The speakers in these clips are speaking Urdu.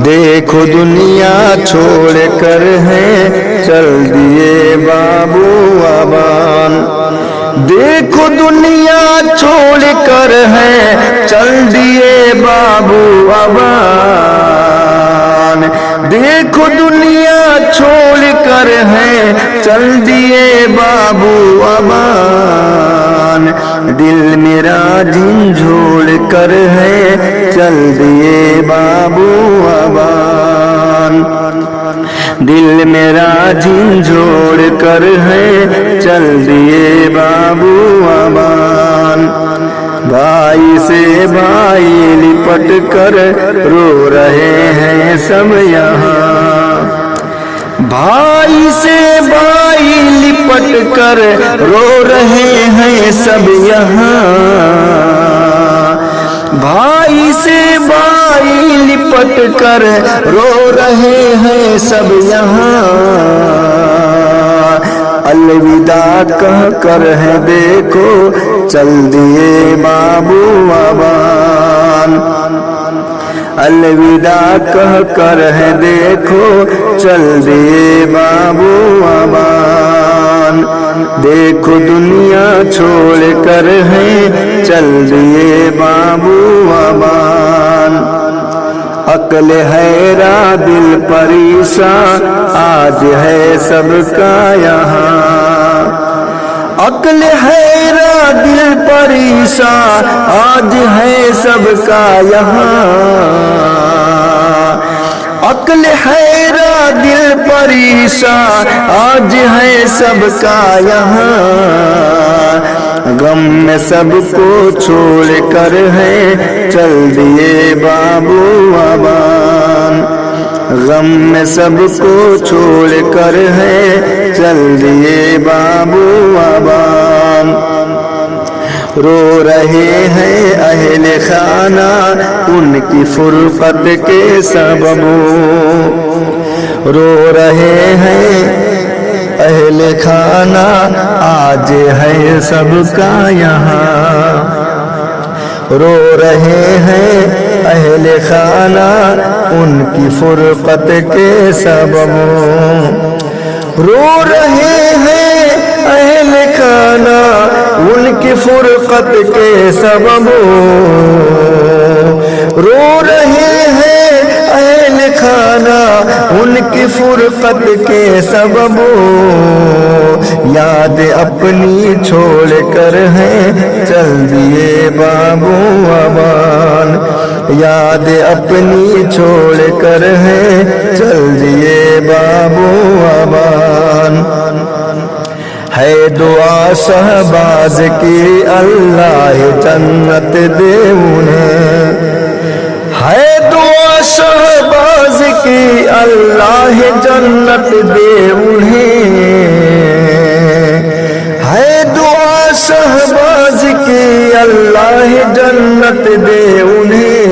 دیکھو دنیا چھوڑ کر ہیں چل دیے بابو ابان، دیکھو دنیا چھوڑ کر ہیں چل دیے بابو ابان، دیکھو دنیا چھوڑ کر ہیں چل دیے بابو ابان، دل میرا جھنجھوڑ کر ہے چل دیے بابو ابان، دل میرا جھنجھوڑ کر ہے چل دیے بابو ابان، بھائی سے بھائی لپٹ کر رو رہے ہیں سب یہاں، بھائی سے بھائی لپٹ کر رو رہے ہیں سب یہاں، بھائی سے بھائی لپٹ کر رو رہے ہیں سب یہاں، الوداع کہہ کر ہے دیکھو چل دیے بابو ابان، الوداع کہہ کر ہے دیکھو چل دیے بابو ابان، دیکھو دنیا چھوڑ کر ہے چل دیے بابو ابان، عقل حیران دل پریشان آج ہے سب کا یہاں، عقل حیران دل پریشان آج ہے سب کا یہاں، عقل حیران دل پریشان آج ہے سب کا یہاں، غم میں سب کو چھوڑ کر ہے چل دیے بابو ابان، غم میں سب کو چھوڑ کر ہے چل دیے بابو ابان، رو رہے ہیں اہل خانہ ان کی فرقت کے سبب، رو رہے ہیں اہل خانہ آج ہے سب کا یہاں، رو رہے ہیں اہل خانہ ان کی فرقت کے سبب، رو رہے ہیں اہل خانہ ان کی فرقت کے سبب، رو رہے ہیں اہل خانہ ان کی فرقت کے سبب، یاد اپنی چھوڑ کر ہے چل دیے بابو ابان، یاد اپنی چھوڑ کر ہے چل دیے بابو ابان، ہے دعا شہباز کی اللہ جنت دے انہیں، ہے دعا شہباز کی اللہ جنت دے انہیں، ہے دعا شہباز کی اللہ جنت دے انہیں،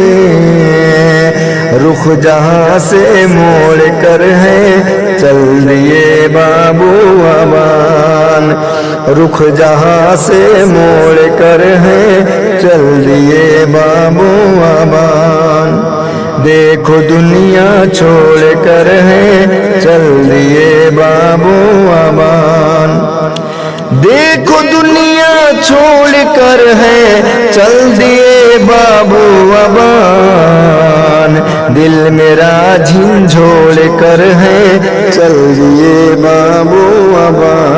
رخ جہاں سے موڑ کر ہے چل دیے بابو ابان، رخ جہاں سے موڑ کر ہے چل دیے بابو ابان، دیکھو دنیا چھوڑ کر ہے چل دیے بابو ابان، دیکھو دنیا چھوڑ کر ہے چل دیے بابو ابان، دل میرا جھنجھوڑ کر ہے چل دیے بابو ابان۔